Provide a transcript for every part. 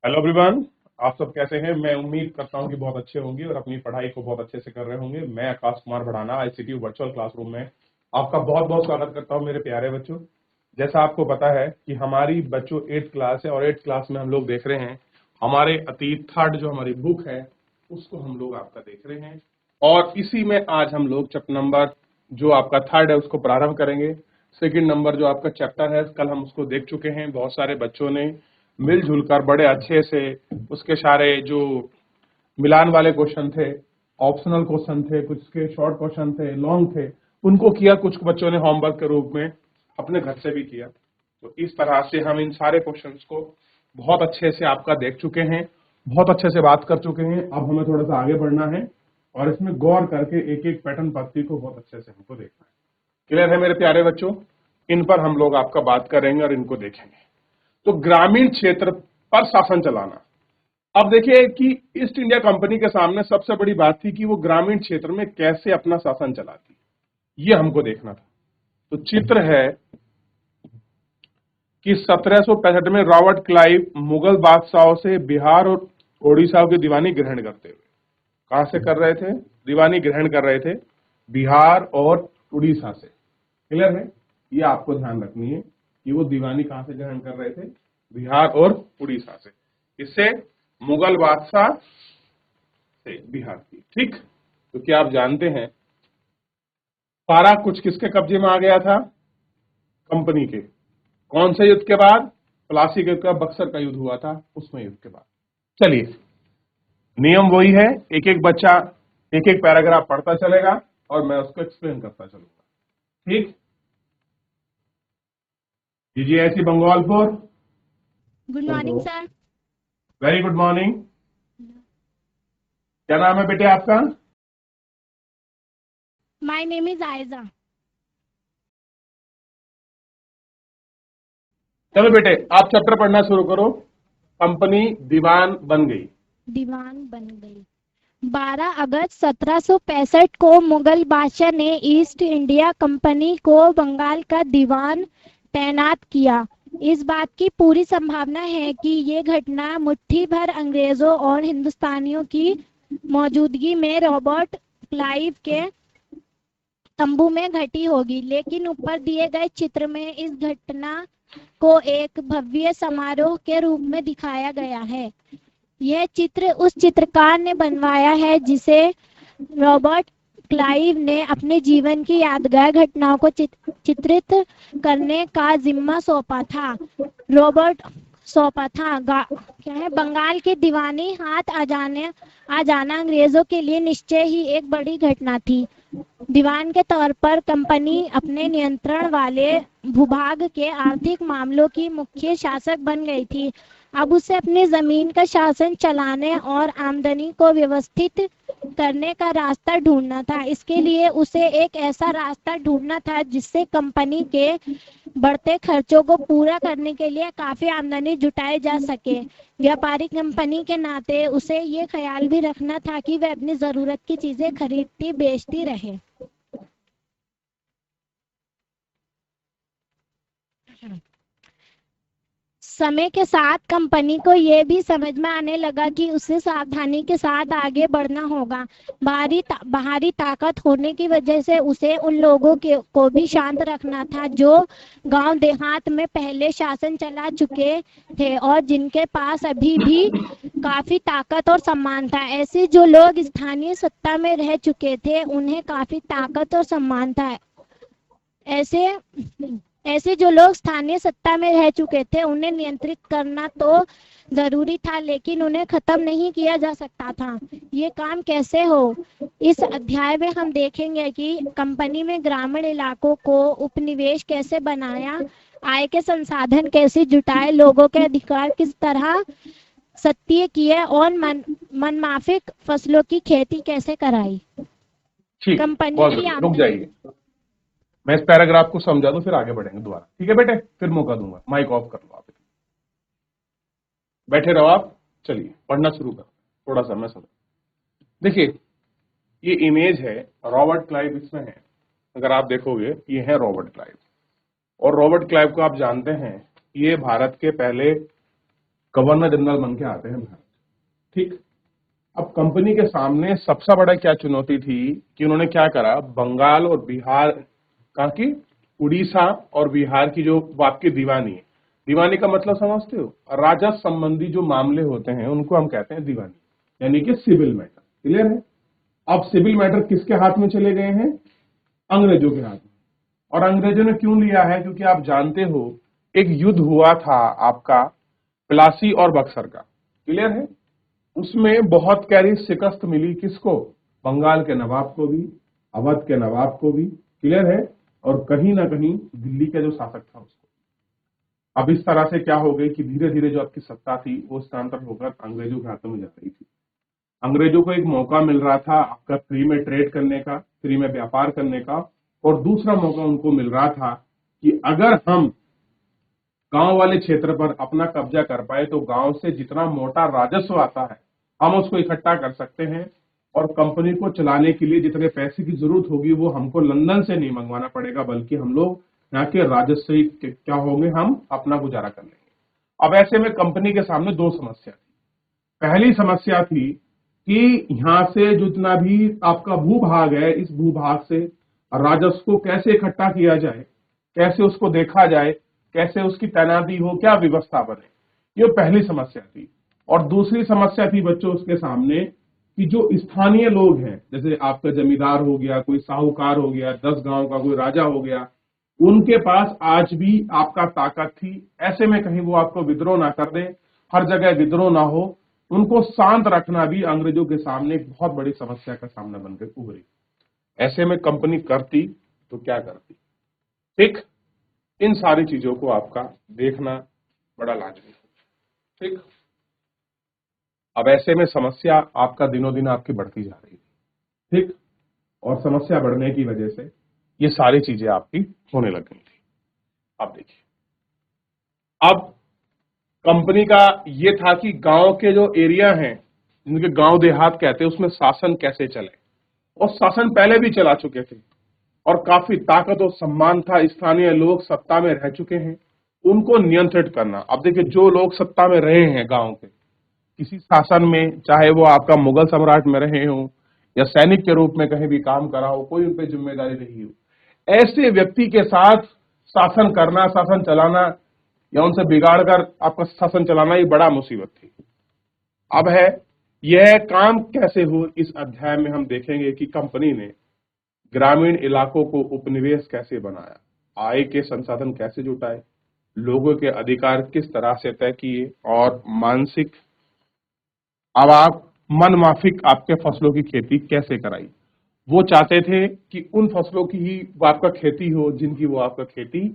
Hello everyone. आप सब कैसे हैं? मैं उम्मीद करता हूं कि बहुत अच्छे होंगे और अपनी पढ़ाई को बहुत अच्छे से कर रहे होंगे। मैं Akash Kumar Bhadana ICT virtual classroom में आपका बहुत बहुत स्वागत करता हूं मेरे प्यारे बच्चों। जैसा आपको पता है कि हमारी बच्चों 8th क्लास है और 8th क्लास में हम लोग देख रहे हैं हमारे अतीत थर्ड जो हमारी बुक है उसको हम लोग आपका देख रहे हैं और इसी में आज हम लोग चैप्टर नंबर जो आपका थर्ड है उसको प्रारंभ करेंगे। सेकंड नंबर जो आपका चैप्टर है कल हम उसको देख चुके हैं। बहुत सारे बच्चों ने मिलजुल कर बड़े अच्छे से उसके सारे जो मिलान वाले क्वेश्चन थे, ऑप्शनल क्वेश्चन थे, कुछ के शॉर्ट क्वेश्चन थे, लॉन्ग थे, उनको किया। कुछ बच्चों ने होमवर्क के रूप में अपने घर से भी किया। तो इस तरह से हम इन सारे क्वेश्चंस को बहुत अच्छे से आपका देख चुके हैं, बहुत अच्छे से बात कर चुके हैं। अब हमें थोड़ा सा आगे बढ़ना है और इसमें गौर करके एक एक पैटर्न पद्धति को बहुत अच्छे से हमको देखना है। क्लियर है मेरे प्यारे बच्चों? इन पर हम लोग आपका बात करेंगे और इनको देखेंगे। तो ग्रामीण क्षेत्र पर शासन चलाना। अब देखिए कि ईस्ट इंडिया कंपनी के सामने सबसे बड़ी बात थी कि वो ग्रामीण क्षेत्र में कैसे अपना शासन चलाती, ये हमको देखना था। तो चित्र है कि 1765 में रॉबर्ट क्लाइव मुगल बादशाहों से बिहार और ओडिशा की दीवानी ग्रहण करते हुए, कहां से कर रहे थे? दीवानी ग्रहण कर रहे थे बिहार और उड़ीसा से। क्लियर है? ये आपको ध्यान रखनी है कि वो दीवानी कहां से ग्रहण कर रहे थे? बिहार और उड़ीसा से। इससे मुगल बादशाह से बिहार की। ठीक, तो क्या आप जानते हैं पारा कुछ किसके कब्जे में आ गया था? कंपनी के। कौन से युद्ध के बाद? प्लासी के युद्ध का, बक्सर का युद्ध हुआ था, उसमें युद्ध के बाद। चलिए, नियम वही है, एक एक बच्चा एक एक पैराग्राफ पढ़ता चलेगा और मैं उसको एक्सप्लेन करता चलूंगा। ठीक, GGIC Bangalpur. Good morning sir. Very good morning. क्या नाम है बेटे आपका? My name is Aiza. चलो बेटे, आप चैप्टर पढ़ना शुरू करो। कंपनी दीवान बन गई। दीवान बन गई। 12 अगस्त 1765 को मुगल बादशाह ने ईस्ट इंडिया कंपनी को बंगाल का दीवान तैनात किया। इस बात की पूरी संभावना है कि ये घटना मुट्ठी भर अंग्रेजों और हिंदुस्तानियों की मौजूदगी में रॉबर्ट क्लाइव के तंबू में घटी होगी, लेकिन ऊपर दिए गए चित्र में इस घटना को एक भव्य समारोह के रूप में दिखाया गया है। यह चित्र उस चित्रकार ने बनवाया है जिसे रॉबर्ट क्लाइव ने अपने जीवन की यादगार घटनाओं को चित्रित करने का जिम्मा सौंपा था। क्या है, बंगाल की दीवानी हाथ आ जाना अंग्रेजों के लिए निश्चय ही एक बड़ी घटना थी। दीवान के तौर पर कंपनी अपने नियंत्रण वाले भूभाग के आर्थिक मामलों की मुख्य शासक बन गई थी। अब उसे अपनी जमीन का शासन चलाने और आमदनी को व्यवस्थित करने का रास्ता ढूंढना था। इसके लिए उसे एक ऐसा रास्ता ढूंढना था जिससे कंपनी के बढ़ते खर्चों को पूरा करने के लिए काफी आमदनी जुटाई जा सके। व्यापारिक कंपनी के नाते उसे ये ख्याल भी रखना था कि वह अपनी जरूरत की चीजें खरीदती बेचती रहे। समय के साथ कंपनी को यह भी समझ में आने लगा कि उसे सावधानी के साथ आगे बढ़ना होगा। बाहरी ताकत होने की वजह से उसे उन लोगों को भी शांत रखना था जो गांव देहात में पहले शासन चला चुके थे और जिनके पास अभी भी काफी ताकत और सम्मान था। ऐसे जो लोग स्थानीय सत्ता में रह चुके थे उन्हें काफी ताकत और सम्मान था। ऐसे ऐसे जो लोग स्थानीय सत्ता में रह चुके थे उन्हें नियंत्रित करना तो जरूरी था, लेकिन उन्हें खत्म नहीं किया जा सकता था। ये काम कैसे हो? इस अध्याय में हम देखेंगे कि कंपनी में ग्रामीण इलाकों को उपनिवेश कैसे बनाया, आय के संसाधन कैसे जुटाए, लोगों के अधिकार किस तरह सत्य किए और मनमाफिक फसलों की खेती कैसे कराई। ठीक, कंपनी बहुत की बढ़िया, रुक आमदनी। जाइए। मैं इस पैराग्राफ को समझा दूं फिर आगे बढ़ेंगे दोबारा। ठीक है बेटे, फिर मौका दूंगा। माइक ऑफ कर लो आप, बैठे रहो आप। चलिए पढ़ना शुरू कर, थोड़ा सा मैं समझ। देखिए, ये इमेज है, रॉबर्ट क्लाइव इसमें है। अगर आप देखोगे ये है रॉबर्ट क्लाइव, और रॉबर्ट क्लाइव को आप जानते हैं ये भारत के पहले गवर्नर जनरल बन के आते हैं भारत। ठीक। अब कंपनी के सामने सबसे बड़ा क्या चुनौती थी कि उन्होंने क्या करा, बंगाल और बिहार का की उड़ीसा और बिहार की जो आपकी दीवानी है, दीवानी का मतलब समझते हो, राजस्व संबंधी जो मामले होते हैं उनको हम कहते हैं दीवानी, यानी कि सिविल मैटर। क्लियर है? अब सिविल मैटर किसके हाथ में चले गए हैं? अंग्रेजों के हाथ में। और अंग्रेजों ने क्यों लिया है? क्योंकि आप जानते हो एक युद्ध हुआ था आपका प्लासी और बक्सर का। क्लियर है? उसमें बहुत गहरी शिकस्त मिली किसको? बंगाल के नवाब को भी, अवध के नवाब को भी। क्लियर है? और कहीं ना कहीं दिल्ली का जो शासक था उसको। अब इस तरह से क्या हो गई कि धीरे धीरे जो आपकी सत्ता थी वो स्थानांतरण होकर अंग्रेजों के हाथों में जा रही थी। अंग्रेजों को एक मौका मिल रहा था आपका फ्री में ट्रेड करने का, फ्री में व्यापार करने का, और दूसरा मौका उनको मिल रहा था कि अगर हम गांव वाले क्षेत्र पर अपना कब्जा कर पाए तो गांव से जितना मोटा राजस्व आता है हम उसको इकट्ठा कर सकते हैं, और कंपनी को चलाने के लिए जितने पैसे की जरूरत होगी वो हमको लंदन से नहीं मंगवाना पड़ेगा, बल्कि हम लोग यहाँ के राजस्व ही क्या होंगे, हम अपना गुजारा कर लेंगे। अब ऐसे में कंपनी के सामने दो समस्या थी। पहली समस्या थी कि यहाँ से जितना भी आपका भूभाग है, इस भूभाग से राजस्व को कैसे इकट्ठा किया जाए, कैसे उसको देखा जाए, कैसे उसकी तैनाती हो, क्या व्यवस्था बने, ये पहली समस्या थी। और दूसरी समस्या थी बच्चों उसके सामने कि जो स्थानीय लोग हैं, जैसे आपका जमींदार हो गया, कोई साहूकार हो गया, 10 गांव का कोई राजा हो गया, उनके पास आज भी आपका ताकत थी। ऐसे में कहीं वो आपको विद्रोह ना कर दे, हर जगह विद्रोह ना हो, उनको शांत रखना भी अंग्रेजों के सामने एक बहुत बड़ी समस्या का सामना बनकर उभरी। ऐसे में कंपनी करती तो क्या करती? ठीक। इन सारी चीजों को आपका देखना बड़ा लाजमी है। ठीक। अब ऐसे में समस्या आपका दिनों दिन आपकी बढ़ती जा रही है। ठीक। और समस्या बढ़ने की वजह से ये सारी चीजें आपकी होने लग गई थी। अब देखिए, अब कंपनी का ये था कि गांव के जो एरिया हैं, जिनके गांव देहात कहते हैं, उसमें शासन कैसे चले, और शासन पहले भी चला चुके थे और काफी ताकत और सम्मान था। स्थानीय लोग सत्ता में रह चुके हैं, उनको नियंत्रित करना। अब देखिए, जो लोग सत्ता में रहे हैं गांव के किसी शासन में, चाहे वो आपका मुगल सम्राट में रहे हो या सैनिक के रूप में कहीं भी काम करा हो, कोई उन पर जिम्मेदारी रही हो, ऐसे व्यक्ति के साथ शासन करना, शासन चलाना या उनसे बिगाड़ कर आपका शासन चलाना, ये बड़ा मुसीबत थी। अब है यह काम कैसे हो, इस अध्याय में हम देखेंगे कि कंपनी ने ग्रामीण इलाकों को उपनिवेश कैसे बनाया, आय के संसाधन कैसे जुटाए, लोगों के अधिकार किस तरह से तय किए, और मानसिक अब आप मन माफिक आपके फसलों की खेती कैसे कराई। वो चाहते थे कि उन फसलों की ही वो आपका खेती हो जिनकी वो आपका खेती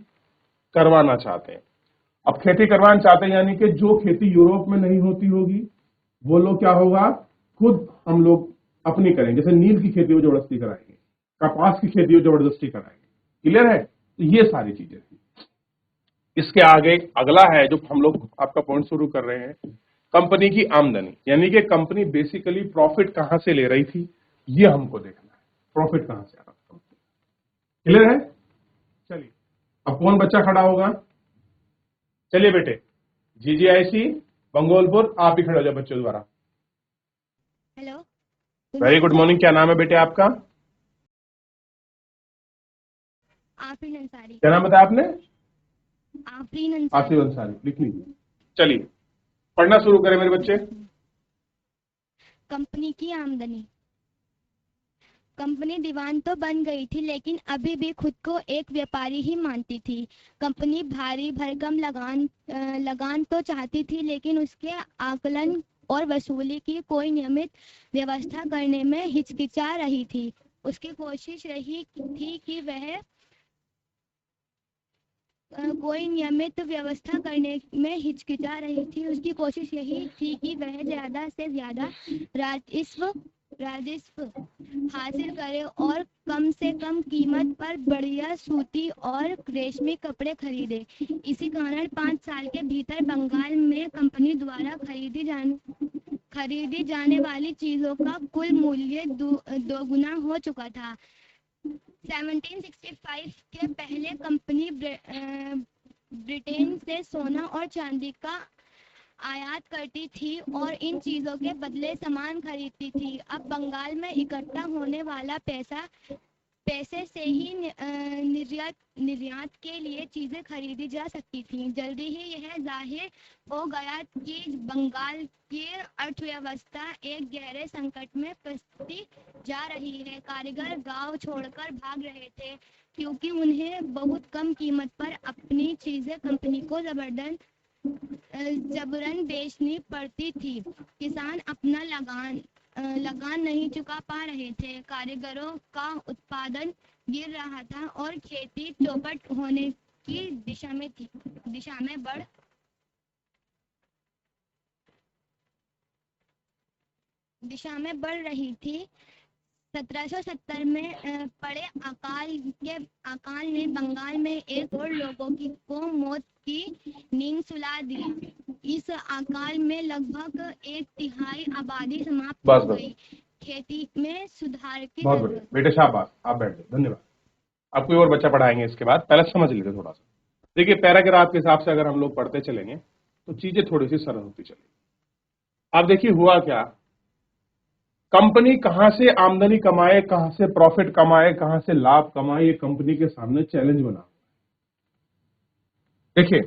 करवाना चाहते हैं। अब खेती करवाना चाहते हैं यानी कि जो खेती यूरोप में नहीं होती होगी वो लोग क्या होगा, खुद हम लोग अपनी करेंगे। जैसे नील की खेती वो जबरदस्ती कराएंगे, कपास की खेती वो जबरदस्ती कराएंगे। क्लियर है? तो ये सारी चीजें थी। इसके आगे अगला है जो हम लोग आपका पॉइंट शुरू कर रहे हैं, कंपनी की आमदनी, यानी कि कंपनी बेसिकली प्रॉफिट कहां से ले रही थी, ये हमको देखना है, प्रॉफिट कहां से आ रहा था। क्लियर है? चलिए, अब कौन बच्चा खड़ा होगा? चलिए बेटे, GGIC बंगोलपुर, आप ही खड़े हो जाए बच्चों द्वारा। Hello, very good morning. क्या नाम है बेटे आपका? आफरीन अंसारी। क्या नाम बताया आपने? आफरीन अंसारी। आसिफ अंसारी, लिख लीजिए। चलिए पढ़ना शुरू करें मेरे बच्चे। कंपनी की आमदनी। कंपनी दीवान तो बन गई थी लेकिन अभी भी खुद को एक व्यापारी ही मानती थी। कंपनी भारी भरकम लगान तो चाहती थी लेकिन उसके आकलन और वसूली की कोई नियमित व्यवस्था करने में हिचकिचा रही थी। उसकी कोशिश रही थी कि वह कोई नियमित व्यवस्था करने में हिचकिचा रही थी। उसकी कोशिश यही थी कि वह ज्यादा से ज्यादा राजस्व हासिल करे और कम से कम कीमत पर बढ़िया सूती और रेशमी कपड़े खरीदे। इसी कारण 5 साल के भीतर बंगाल में कंपनी द्वारा खरीदी जाने वाली चीजों का कुल मूल्य दोगुना हो चुका था। 1765 के पहले कंपनी ब्रिटेन से सोना और चांदी का आयात करती थी और इन चीज़ों के बदले सामान खरीदती थी। अब बंगाल में इकट्ठा होने वाला पैसे से ही निर्यात के लिए चीज़ें खरीदी जा सकती थी। जल्दी ही यह जाहिर हो गया कि बंगाल की अर्थव्यवस्था एक गहरे संकट में फंसती जा रही है। कारीगर गांव छोड़कर भाग रहे थे क्योंकि उन्हें बहुत कम कीमत पर अपनी चीज़ें कंपनी को जबरन बेचनी पड़ती थी। किसान अपना लगान नहीं चुका पा रहे थे। कारीगरों का उत्पादन गिर रहा था और खेती चौपट होने की दिशा में बढ़ रही थी। 1770 में पड़े अकाल ने बंगाल में एक और लोगों को मौत की नींद सुला दी। इस अकाल में लगभग 1/3 आबादी समाप्त हो गई। खेती में सुधार की बहुत बढ़िया बेटे, शाबाश, आप बैठ जाओ, धन्यवाद। आप कोई और बच्चा पढ़ाएंगे इसके बाद, पहले समझ लेते थोड़ा सा। देखिए पैराग्राफ के हिसाब से अगर हम लोग पढ़ते चलेंगे तो चीजें थोड़ी सी सरल होती चलेगी। आप देखिए हुआ क्या, कंपनी कहां से आमदनी कमाए, कहां से प्रॉफिट कमाए, कहां से लाभ कमाए, ये कंपनी के सामने चैलेंज बना। देखिए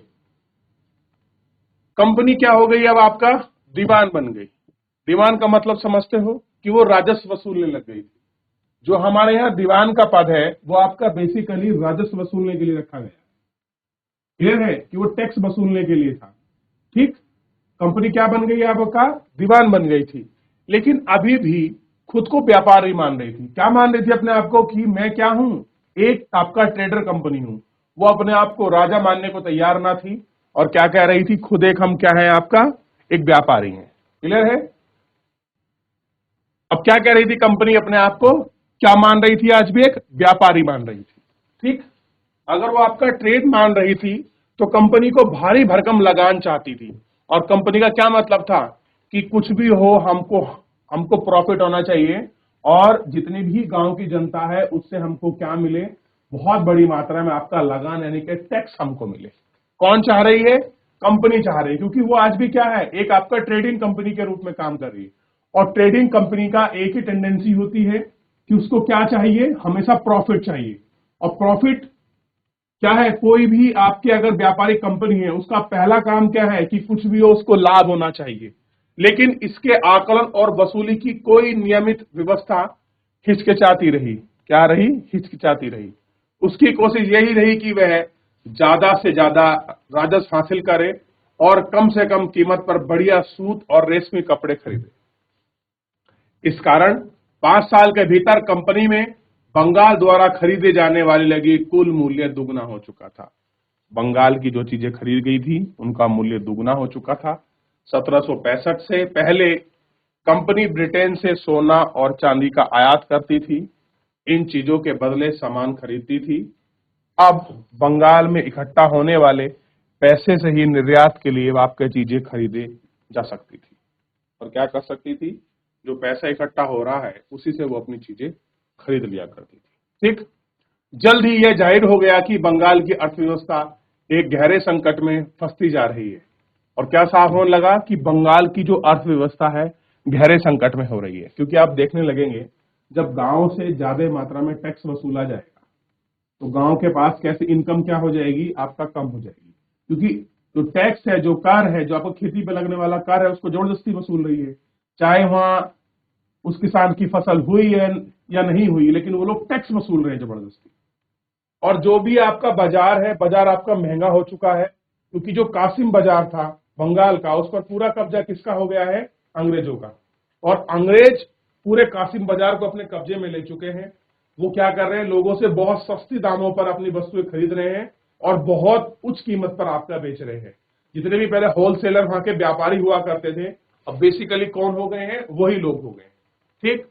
कंपनी क्या हो गई, अब आपका दीवान बन गई। दीवान का मतलब समझते हो कि वो राजस्व वसूलने लग गई थी। जो हमारे यहाँ दीवान का पद है वो आपका बेसिकली राजस्व वसूलने के लिए रखा गया। क्लियर है कि वो टैक्स वसूलने के लिए था। ठीक, कंपनी क्या बन गई, आपका दीवान बन गई थी। लेकिन अभी भी खुद को व्यापारी मान रही थी। क्या मान रही थी अपने आप को कि मैं क्या हूं, एक आपका ट्रेडर कंपनी हूं। वो अपने आप को राजा मानने को तैयार ना थी और क्या कह रही थी, खुद एक हम क्या है, आपका एक व्यापारी है। क्लियर है। अब क्या कह रही थी कंपनी, अपने आप को क्या मान रही थी, आज भी एक व्यापारी मान रही थी। ठीक, अगर वो आपका ट्रेड मान रही थी तो कंपनी को भारी भरकम लगान चाहती थी। और कंपनी का क्या मतलब था कि कुछ भी हो हमको प्रॉफिट होना चाहिए और जितनी भी गांव की जनता है उससे हमको क्या मिले, बहुत बड़ी मात्रा में आपका लगान यानी कि टैक्स हमको मिले। कौन चाह रही है, कंपनी चाह रही है, क्योंकि वो आज भी क्या है, एक आपका ट्रेडिंग कंपनी के रूप में काम कर रही है। और ट्रेडिंग कंपनी का एक ही टेंडेंसी होती है कि उसको क्या चाहिए, हमेशा प्रॉफिट चाहिए। और प्रॉफिट क्या है, कोई भी आपके अगर व्यापारिक कंपनी है उसका पहला काम क्या है कि कुछ भी हो उसको लाभ होना चाहिए। लेकिन इसके आकलन और वसूली की कोई नियमित व्यवस्था हिचकिचाती रही। क्या रही, हिचकिचाती रही। उसकी कोशिश यही रही कि वह ज्यादा से ज्यादा राजस्व हासिल करे और कम से कम कीमत पर बढ़िया सूत और रेशमी कपड़े खरीदे। इस कारण 5 साल के भीतर कंपनी में बंगाल द्वारा खरीदे जाने वाली लगी कुल मूल्य दुगना हो चुका था। बंगाल की जो चीजें खरीद गई थी उनका मूल्य दुगना हो चुका था। 1765 से पहले कंपनी ब्रिटेन से सोना और चांदी का आयात करती थी, इन चीजों के बदले सामान खरीदती थी। अब बंगाल में इकट्ठा होने वाले पैसे से ही निर्यात के लिए आपके चीजें खरीदे जा सकती थी। और क्या कर सकती थी, जो पैसा इकट्ठा हो रहा है उसी से वो अपनी चीजें खरीद लिया करती थी। ठीक, जल्द ही यह जाहिर हो गया कि बंगाल की अर्थव्यवस्था एक गहरे संकट में फंसती जा रही है। और क्या साफ होने लगा कि बंगाल की जो अर्थव्यवस्था है गहरे संकट में हो रही है, क्योंकि आप देखने लगेंगे जब गांव से ज्यादा मात्रा में टैक्स वसूला जाएगा तो गांव के पास कैसे इनकम क्या हो जाएगी, आपका कम हो जाएगी। क्योंकि जो टैक्स है, जो कर है, जो आपको खेती पे लगने वाला कर है, उसको जबरदस्ती वसूल रही है। चाहे वहां उस किसान की फसल हुई है या नहीं हुई, लेकिन वो लोग टैक्स वसूल रहे हैं जबरदस्ती। और जो भी आपका बाजार है, बाजार आपका महंगा हो चुका है, क्योंकि जो कासिम बाजार था बंगाल का, उस पर पूरा कब्जा किसका हो गया है, अंग्रेजों का। और अंग्रेज पूरे कासिम बाजार को अपने कब्जे में ले चुके हैं। वो क्या कर रहे हैं, लोगों से बहुत सस्ती दामों पर अपनी वस्तुएं खरीद रहे हैं और बहुत उच्च कीमत पर आपका बेच रहे हैं। जितने भी पहले होलसेलर वहां के व्यापारी हुआ करते थे, अब बेसिकली कौन हो गए हैं, वही लोग हो गए। ठीक,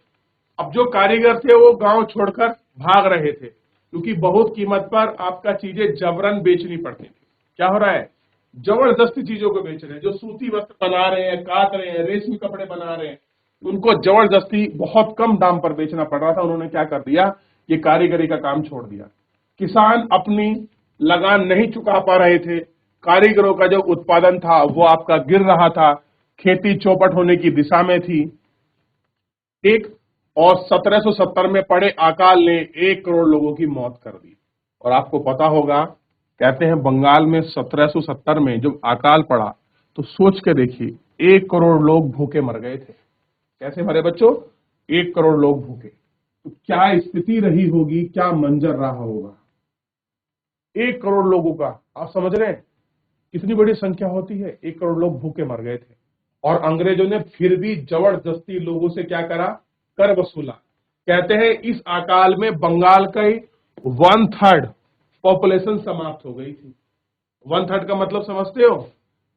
अब जो कारीगर थे वो गांव छोड़कर भाग रहे थे, क्योंकि बहुत कीमत पर आपका चीजें जबरन बेचनी पड़ती थी। क्या हो रहा है, जबरदस्ती चीजों को बेच रहे हैं। जो सूती वस्त्र बना रहे हैं, काट रहे हैं, रेशमी कपड़े बना रहे हैं, उनको जबरदस्ती बहुत कम दाम पर बेचना पड़ रहा था। उन्होंने क्या कर दिया, ये कारीगरी का काम छोड़ दिया। किसान अपनी लगान नहीं चुका पा रहे थे, कारीगरों का जो उत्पादन था वो आपका गिर रहा था, खेती चौपट होने की दिशा में थी, ठीक। और 1770 में पड़े अकाल ने 1 करोड़ लोगों की मौत कर दी। और आपको पता होगा, कहते हैं बंगाल में 1770 में जब अकाल पड़ा तो सोच के देखिए 1 करोड़ लोग भूखे मर गए थे। कैसे मरे बच्चों? 1 करोड़ लोग भूखे। तो क्या स्थिति रही होगी, क्या मंजर रहा होगा? 1 करोड़ लोगों का, आप समझ रहे हैं कितनी बड़ी संख्या होती है? 1 करोड़ लोग भूखे मर गए थे और अंग्रेजों ने फिर भी जबरदस्ती लोगों से क्या करा? कर वसूला। कहते हैं इस अकाल में बंगाल का 1/3 पॉपुलेशन समाप्त हो गई थी। 1/3 का मतलब समझते हो?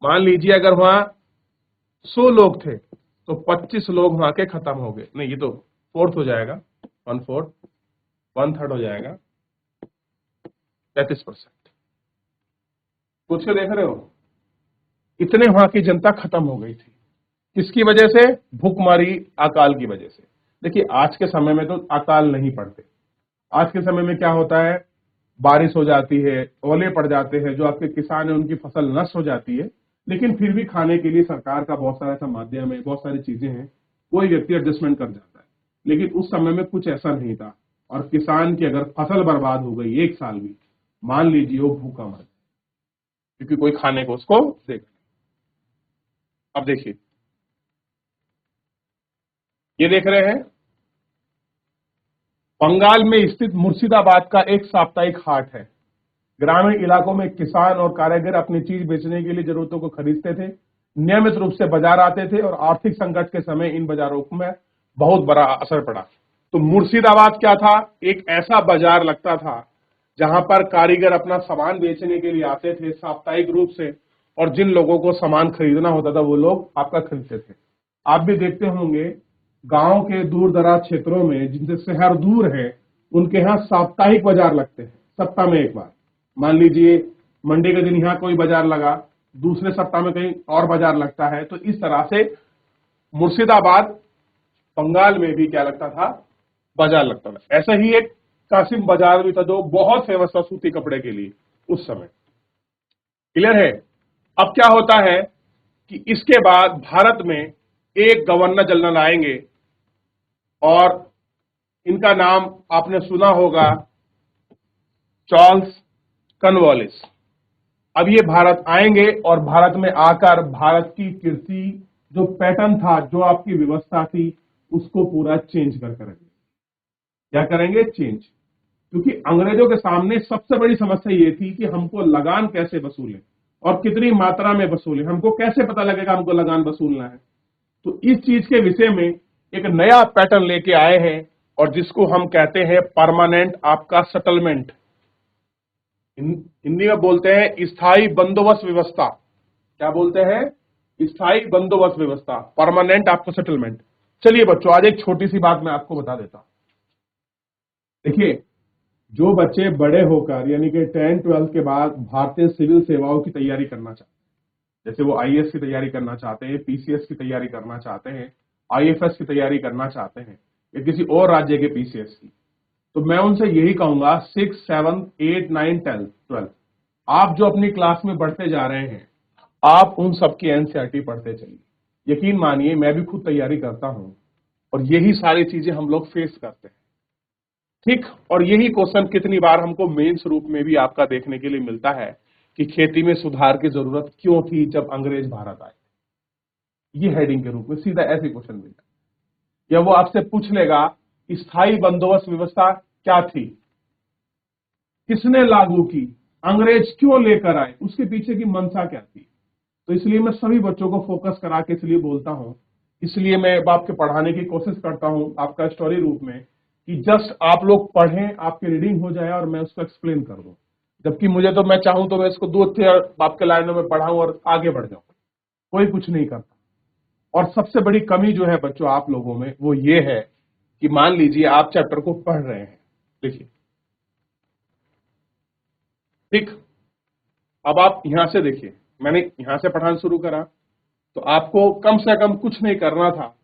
मान लीजिए अगर वहां 100 लोग थे तो 25 लोग वहां के खत्म हो गए। नहीं, ये तो फोर्थ हो जाएगा, 1/4, 1/3 हो जाएगा 33%। कुछ के देख रहे हो, इतने वहां की जनता खत्म हो गई थी। किसकी वजह से? भूखमरी, अकाल की वजह से। देखिए आज के समय में तो अकाल नहीं पड़ते। आज के समय में क्या होता है, बारिश हो जाती है, ओले पड़ जाते हैं, जो आपके किसान है उनकी फसल नष्ट हो जाती है, लेकिन फिर भी खाने के लिए सरकार का बहुत सारा ऐसा माध्यम है, बहुत सारी चीजें हैं, कोई व्यक्ति एडजस्टमेंट कर जाता है। लेकिन उस समय में कुछ ऐसा नहीं था और किसान की अगर फसल बर्बाद हो गई 1 साल भी, मान लीजिए वो भूखा मर, क्योंकि कोई खाने को उसको देगा। अब देखिए, ये देख रहे हैं बंगाल में स्थित मुर्शिदाबाद का एक साप्ताहिक हाट है। ग्रामीण इलाकों में किसान और कारीगर अपनी चीज बेचने के लिए जरूरतों को खरीदते थे। नियमित रूप से बाजार आते थे और आर्थिक संकट के समय इन बाजारों में बहुत बड़ा असर पड़ा। तो मुर्शिदाबाद क्या था? एक ऐसा बाजार लगता था जहां पर कारीगर अपना सामान बेचने के लिए आते थे साप्ताहिक रूप से, और जिन लोगों को सामान खरीदना होता था वो लोग आपका खरीदते थे। आप भी देखते होंगे गांव के दूर दराज क्षेत्रों में, जिनसे शहर दूर है, उनके यहाँ साप्ताहिक बाजार लगते हैं, सप्ताह में एक बार। मान लीजिए मंडे के दिन यहाँ कोई बाजार लगा, दूसरे सप्ताह में कहीं और बाजार लगता है। तो इस तरह से मुर्शिदाबाद बंगाल में भी क्या लगता था? बाजार लगता था। ऐसा ही एक कासिम बाजार भी था जो बहुत फेमस था सूती कपड़े के लिए उस समय। क्लियर है? अब क्या होता है कि इसके बाद भारत में एक गवर्नर जनरल आएंगे और इनका नाम आपने सुना होगा, चार्ल्स कॉर्नवालिस। अब ये भारत आएंगे और भारत में आकर भारत की कीर्ति, जो पैटर्न था, जो आपकी व्यवस्था थी, उसको पूरा चेंज कर करेंगे। क्या करेंगे? चेंज। क्योंकि अंग्रेजों के सामने सबसे बड़ी समस्या ये थी कि हमको लगान कैसे वसूलें और कितनी मात्रा में वसूलें, हमको कैसे पता लगेगा हमको लगान वसूलना है। तो इस चीज के विषय में एक नया पैटर्न लेके आए हैं और जिसको हम कहते हैं परमानेंट आपका सेटलमेंट। हिंदी में बोलते हैं स्थायी बंदोबस्त व्यवस्था। क्या बोलते हैं? स्थायी बंदोबस्त व्यवस्था, परमानेंट आपको सेटलमेंट। चलिए बच्चों, आज एक छोटी सी बात मैं आपको बता देता हूं। देखिए, जो बच्चे बड़े होकर यानी कि 10-12 के बाद भारतीय सिविल सेवाओं की तैयारी करना चाहते हैं, जैसे वो आईएएस की तैयारी करना चाहते हैं, पीसीएस की तैयारी करना चाहते हैं, आईएफएस की तैयारी करना चाहते हैं, या किसी और राज्य के पीसीएस की, तो मैं उनसे यही कहूंगा 6, 7, 8, 9, 10, 12 आप जो अपनी क्लास में बढ़ते जा रहे हैं, आप उन सबकी एनसीईआरटी पढ़ते चलिए। यकीन मानिए, मैं भी खुद तैयारी करता हूं और यही सारी चीजें हम लोग फेस करते हैं, ठीक। और यही क्वेश्चन कितनी बार हमको मेंस रूप में भी आपका देखने के लिए मिलता है कि खेती में सुधार की जरूरत क्यों थी जब अंग्रेज भारत आए। ये हेडिंग के रूप में सीधा ऐसे क्वेश्चन मिलता है। या वो आपसे पूछ लेगा स्थायी बंदोबस्त व्यवस्था क्या थी, किसने लागू की, अंग्रेज क्यों लेकर आए, उसके पीछे की मंशा क्या थी। तो इसलिए मैं सभी बच्चों को फोकस करा के इसलिए बोलता हूं, इसलिए मैं आपके पढ़ाने की कोशिश करता हूं आपका स्टोरी रूप में, कि जस्ट आप लोग पढ़ें, आपकी रीडिंग हो जाए और मैं उसको एक्सप्लेन कर दूं। जबकि मुझे तो, मैं चाहूं तो मैं इसको 2 आपके लाइनों में पढ़ाऊं और आगे बढ़ जाऊं, कोई कुछ नहीं करता। और सबसे बड़ी कमी जो है बच्चों आप लोगों में, वो ये है कि मान लीजिए आप चैप्टर को पढ़ रहे हैं, देखिए, ठीक। अब आप यहां से देखिए, मैंने यहां से पढ़ाना शुरू करा, तो आपको कम से कम कुछ नहीं करना था।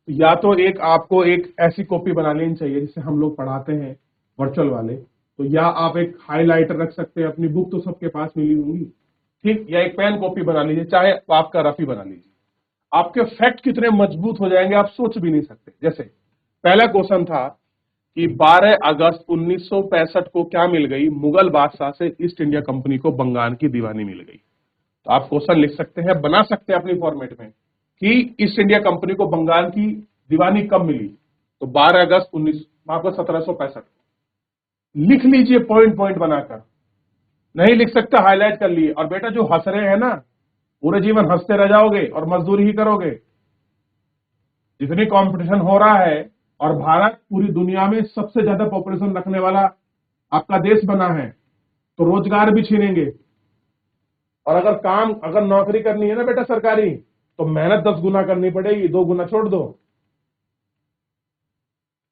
या तो एक आपको एक ऐसी कॉपी बना लेनी चाहिए जिससे हम लोग पढ़ाते हैं वर्चुअल वाले, तो या आप एक हाइलाइटर रख सकते हैं, अपनी बुक तो सबके पास मिली होंगी, ठीक, या एक पेन कॉपी बना लीजिए, चाहे आपका रफी बना लीजिए। आपके फैक्ट कितने मजबूत हो जाएंगे आप सोच भी नहीं सकते। जैसे पहला क्वेश्चन था कि 12 अगस्त 1965 को क्या मिल गई, मुगल बादशाह से ईस्ट इंडिया कंपनी को बंगाल की दीवानी मिल गई। तो आप क्वेश्चन लिख सकते हैं, बना सकते हैं अपनी फॉर्मेट में कि ईस्ट इंडिया कंपनी को बंगाल की दीवानी कब मिली, तो 12 अगस्त 1765। लिख लीजिए पॉइंट पॉइंट बनाकर, नहीं लिख सकते हाईलाइट कर लिए। और बेटा जो हंस रहे हैं ना, पूरे जीवन हंसते रह जाओगे और मजदूरी ही करोगे। जितनी कंपटीशन हो रहा है और भारत पूरी दुनिया में सबसे ज्यादा पॉपुलेशन रखने वाला आपका देश बना है, तो रोजगार भी छीनेंगे। और अगर नौकरी करनी है ना बेटा सरकारी, तो मेहनत 10 गुना करनी पड़ेगी, 2 गुना छोड़ दो।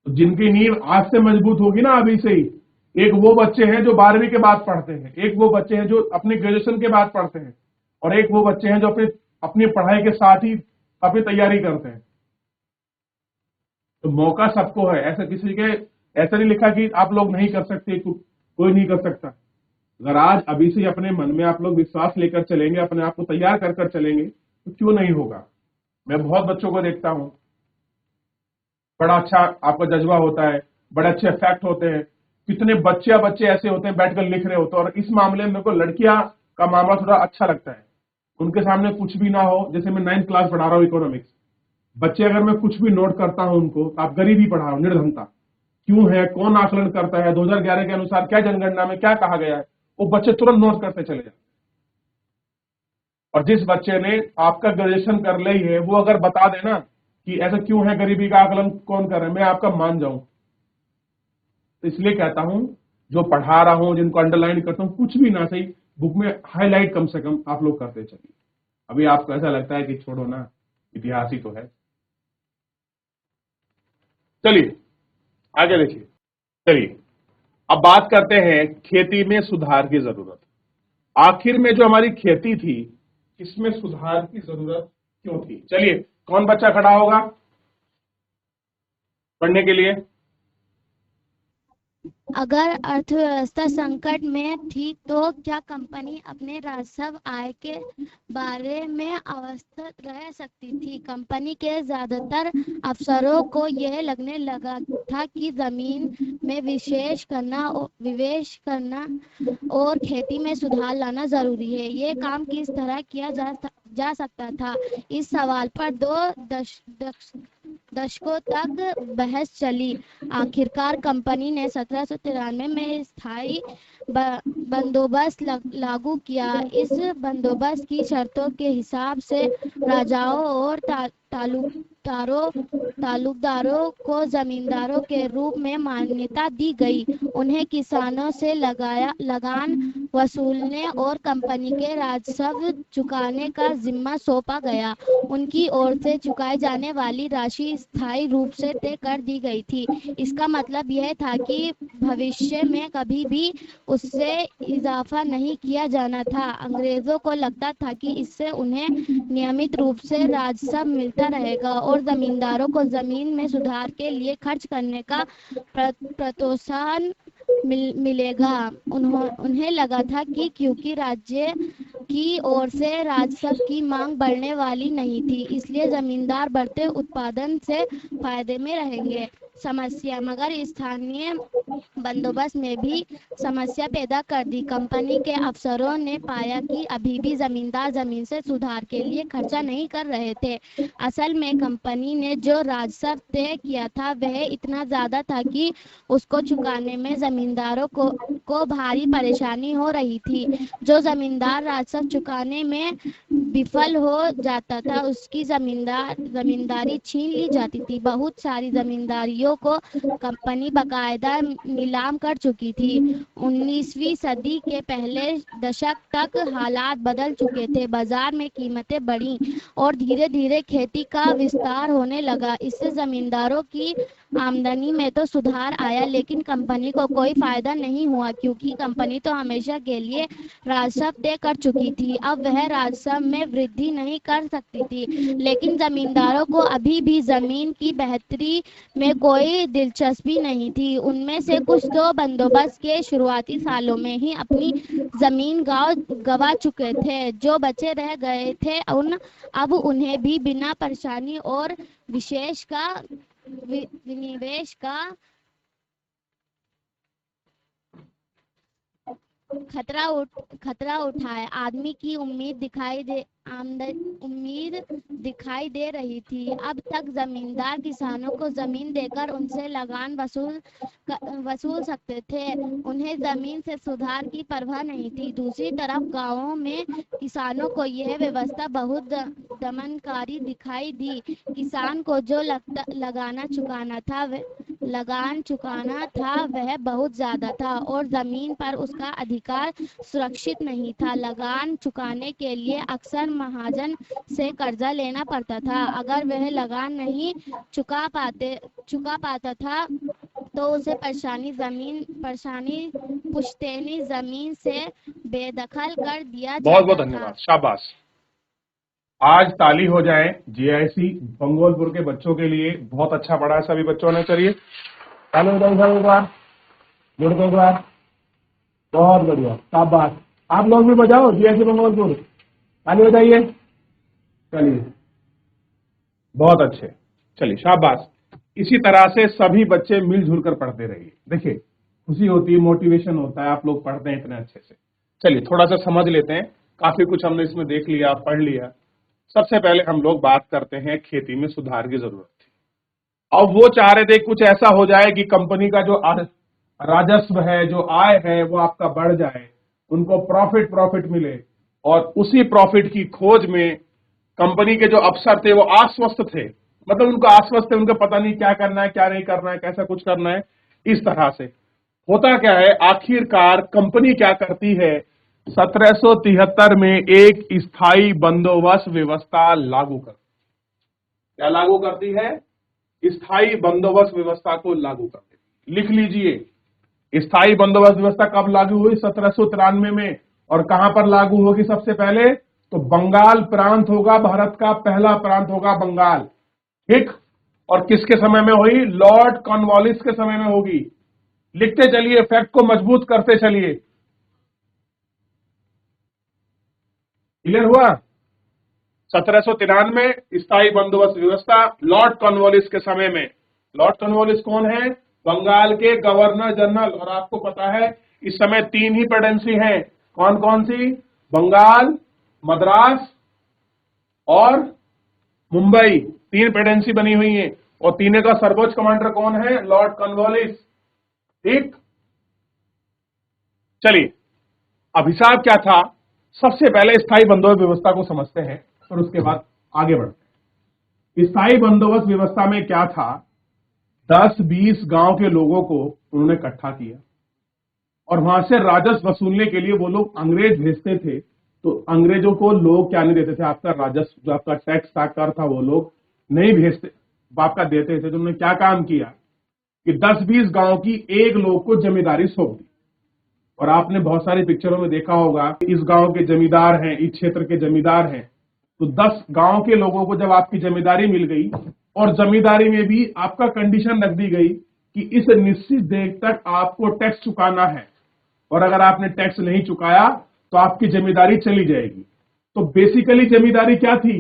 तो जिनकी नींव आज से मजबूत होगी ना अभी से ही, एक वो बच्चे हैं जो 12वीं के बाद पढ़ते हैं, एक वो बच्चे हैं जो अपनी ग्रेजुएशन के बाद पढ़ते हैं, और एक वो बच्चे हैं जो अपनी पढ़ाई के साथ ही अपनी तैयारी करते हैं। तो मौका सबको है, ऐसा नहीं लिखा कि आप लोग नहीं कर सकते, कोई नहीं कर सकता। अगर आज अभी से अपने मन में आप लोग विश्वास लेकर चलेंगे, अपने आप को तैयार कर चलेंगे, तो क्यों नहीं होगा। मैं बहुत बच्चों को देखता हूं, बड़ा अच्छा आपका जज्बा होता है, बड़े अच्छे फैक्ट होते हैं। कितने बच्चे ऐसे होते हैं बैठकर लिख रहे होते हैं। और इस मामले में मेरे को लड़कियां का मामला थोड़ा अच्छा लगता है। उनके सामने कुछ भी ना हो, जैसे मैं 9th क्लास पढ़ा रहा हूँ इकोनॉमिक्स, बच्चे अगर मैं कुछ भी नोट करता हूं उनको, आप गरीबी पढ़ा रहा हूं, निर्धनता क्यों है, कौन आकलन करता है, 2011 के अनुसार क्या जनगणना में क्या कहा गया है, वो बच्चे तुरंत नोट करते चले जाते। और जिस बच्चे ने आपका ग्रेजुएशन कर ली है, वो अगर बता देना कि ऐसा क्यों है, गरीबी का आकलन कौन कर रहा है, मैं आपका मान जाऊं। तो इसलिए कहता हूं, जो पढ़ा रहा हूं, जिनको अंडरलाइन करता हूं, कुछ भी ना सही, बुक में हाईलाइट कम से कम आप लोग करते चलिए। अभी आपको ऐसा लगता है कि छोड़ो ना, इतिहास ही तो है। चलिए आगे देखिए। चलिए अब बात करते हैं खेती में सुधार की जरूरत। आखिर में जो हमारी खेती थी, इसमें सुधार की जरूरत क्यों थी। चलिए कौन बच्चा खड़ा होगा पढ़ने के लिए। अगर अर्थव्यवस्था संकट में थी तो क्या कंपनी अपने राजस्व आय के बारे में अवस्थित रह सकती थी। कंपनी के ज्यादातर अफसरों को यह लगने लगा था कि जमीन में निवेश करना और खेती में सुधार लाना जरूरी है। ये काम किस तरह किया जा सकता था, इस सवाल पर 2 दशकों तक बहस चली। आखिरकार कंपनी ने 1793 में स्थायी बंदोबस्त लागू किया। इस बंदोबस्त की शर्तों के हिसाब से राजाओं और तालुकदारों को जमींदारों के रूप में मान्यता दी गई। उन्हें किसानों से लगान वसूलने और कंपनी के राजस्व चुकाने का जिम्मा सौंपा गया। उनकी ओर से चुकाई जाने वाली राशि स्थायी रूप से तय कर दी गई थी। इसका मतलब यह था कि भविष्य में कभी भी उससे इजाफा नहीं किया जाना था। अंग्रेजों को लगता था कि इससे उन्हें नियमित रूप से राजस्व मिलता रहेगा और जमींदारों को जमीन में सुधार के लिए खर्च करने का प्रोत्साहन मिलेगा। उन्हें लगा था कि क्योंकि राज्य की ओर से राजस्व की मांग बढ़ने वाली नहीं थी, इसलिए जमींदार बढ़ते उत्पादन से फायदे में रहेंगे। समस्या मगर स्थानीय बंदोबस्त में भी समस्या पैदा कर दी। कंपनी के अफसरों ने पाया कि अभी भी जमींदार जमीन से सुधार के लिए खर्चा नहीं कर रहे थे। असल में कंपनी ने जो राजस्व तय किया था वह इतना ज्यादा था कि उसको चुकाने में जमींदारों को भारी परेशानी हो रही थी। जो जमींदार राजस्व चुकाने में विफल हो जाता था उसकी जमींदारी छीन ली जाती थी। बहुत सारी जमींदारियों को कंपनी बाकायदा नीलाम कर चुकी थी। 19वीं सदी के पहले दशक तक हालात बदल चुके थे। बाजार में कीमतें बढ़ी और धीरे धीरे खेती का विस्तार होने लगा। इससे जमींदारों की आमदनी में तो सुधार आया, लेकिन कंपनी को कोई फायदा नहीं हुआ, क्योंकि कंपनी तो हमेशा के लिए राजस्व तय कर चुकी थी। अब वह राजस्व में वृद्धि नहीं कर सकती थी। लेकिन जमींदारों को अभी भी जमीन की बेहतरी में कोई दिलचस्पी नहीं थी। उनमें से कुछ तो बंदोबस्त के शुरुआती सालों में ही अपनी जमीन गवा चुके थे। जो बचे रह गए थे अब उन्हें भी बिना परेशानी और विनिवेश का खतरा उठाए। आदमी की उम्मीद दिखाई दे रही थी। अब तक जमींदार किसानों को जमीन देकर उनसे लगान वसूल सकते थे। उन्हें जमीन से सुधार की परवाह नहीं थी। दूसरी तरफ गांवों में किसानों को यह व्यवस्था बहुत दमनकारी दिखाई दी। किसान को जो लगान चुकाना था वह बहुत ज्यादा था और जमीन पर उसका अधिकार सुरक्षित नहीं था। लगान चुकाने के लिए अक्सर महाजन से कर्जा लेना पड़ता था। अगर वह लगान नहीं चुका पाता था तो उसे पुश्तैनी जमीन से बेदखल कर दिया बहुत बहुत जाता धन्यवाद, था। शाबाश। आज ताली हो जाए जीआईसी बंगोलपुर के बच्चों के लिए। बहुत अच्छा पढ़ा है सभी बच्चों ने। चलिए ताली हो जाए सब एक बार, जोड़ दो एक बार। बहुत बढ़िया, शाबाश। आप लोग भी बजाओ जीआईसी बंगोलपुर, ताली हो जाइए। चलिए बहुत अच्छे, चलिए शाबाश। इसी तरह से सभी बच्चे मिलजुल कर पढ़ते रहिए। देखिए खुशी होती है, मोटिवेशन होता है, आप लोग पढ़ते हैं इतने अच्छे से। चलिए थोड़ा सा समझ लेते हैं। काफी कुछ हमने इसमें देख लिया, पढ़ लिया। सबसे पहले हम लोग बात करते हैं खेती में सुधार की जरूरत थी। अब वो चाह रहे थे कुछ ऐसा हो जाए कि कंपनी का जो राजस्व है, जो आय है, वो आपका बढ़ जाए, उनको प्रॉफिट मिले। और उसी प्रॉफिट की खोज में कंपनी के जो अफसर थे वो आश्वस्त थे, मतलब उनको आश्वस्त थे, उनको पता नहीं क्या करना है, क्या नहीं करना है, कैसा कुछ करना है। इस तरह से होता क्या है, आखिरकार कंपनी क्या करती है, 1773 में एक स्थायी बंदोबस्त व्यवस्था लागू कर, क्या लागू करती है, स्थायी बंदोबस्त व्यवस्था को लागू करती। लिख लीजिए, स्थायी बंदोबस्त व्यवस्था कब लागू हुई, 1793 में। और कहां पर लागू होगी सबसे पहले, तो बंगाल प्रांत होगा, भारत का पहला प्रांत होगा बंगाल, ठीक। और किसके समय में हुई, लॉर्ड कॉर्नवालिस के समय में होगी। लिखते चलिए, फैक्ट को मजबूत करते चलिए। क्लियर हुआ। 1793 स्थायी बंदोबस्त व्यवस्था, लॉर्ड कॉर्नवालिस के समय में। लॉर्ड कॉर्नवालिस कौन है, बंगाल के गवर्नर जनरल। और आपको पता है इस समय 3 ही प्रेसिडेंसी हैं, कौन कौन सी, बंगाल, मद्रास और मुंबई। 3 प्रेसिडेंसी बनी हुई है और तीनों का सर्वोच्च कमांडर कौन है, लॉर्ड कॉर्नवालिस, ठीक। चलिए अब हिसाब क्या था, सबसे पहले स्थायी बंदोबस्त व्यवस्था को समझते हैं और उसके बाद आगे बढ़ते हैं। स्थायी बंदोबस्त व्यवस्था में क्या था, 10-20 गांव के लोगों को उन्होंने इकट्ठा किया और वहां से राजस्व वसूलने के लिए वो लोग अंग्रेज भेजते थे। तो अंग्रेजों को लोग क्या नहीं देते थे, आपका राजस्व जो आपका टैक्स का कर था वो लोग नहीं भेजते, आपका देते थे। तो उन्होंने क्या काम किया कि 10-20 गांव की एक लोग को जमींदारी सौंप दी। और आपने बहुत सारी पिक्चरों में देखा होगा, इस गांव के जमींदार हैं, इस क्षेत्र के जमींदार हैं। तो 10 गांव के लोगों को जब आपकी जमींदारी मिल गई और जमींदारी में भी आपका कंडीशन रख दी गई कि इस निश्चित देर तक आपको टैक्स चुकाना है, और अगर आपने टैक्स नहीं चुकाया तो आपकी जमींदारी चली जाएगी। तो बेसिकली जमींदारी क्या थी,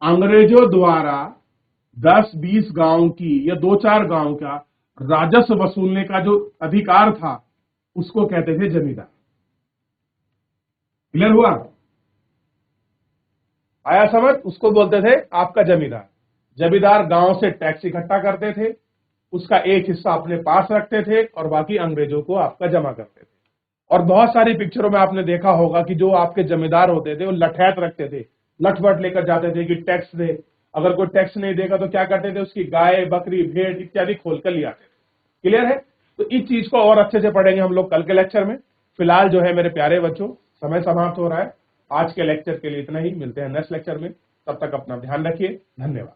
अंग्रेजों द्वारा 10-20 गांव की या 2-4 गांव का राजस्व वसूलने का जो अधिकार था उसको कहते थे जमींदार। क्लियर हुआ, आया समझ, उसको बोलते थे आपका जमींदार। जमींदार गांव से टैक्स इकट्ठा करते थे, उसका एक हिस्सा अपने पास रखते थे और बाकी अंग्रेजों को आपका जमा करते थे। और बहुत सारी पिक्चरों में आपने देखा होगा कि जो आपके जमींदार होते थे वो लठैत रखते थे, लठवट लेकर जाते थे कि टैक्स दे। अगर कोई टैक्स नहीं देगा तो क्या करते थे, उसकी गाय, बकरी, भेड़ इत्यादि खोलकर ले आते थे। क्लियर है। तो इस चीज को और अच्छे से पढ़ेंगे हम लोग कल के लेक्चर में। फिलहाल जो है मेरे प्यारे बच्चों, समय समाप्त हो रहा है। आज के लेक्चर के लिए इतना ही, मिलते हैं नेक्स्ट लेक्चर में। तब तक अपना ध्यान रखिए, धन्यवाद।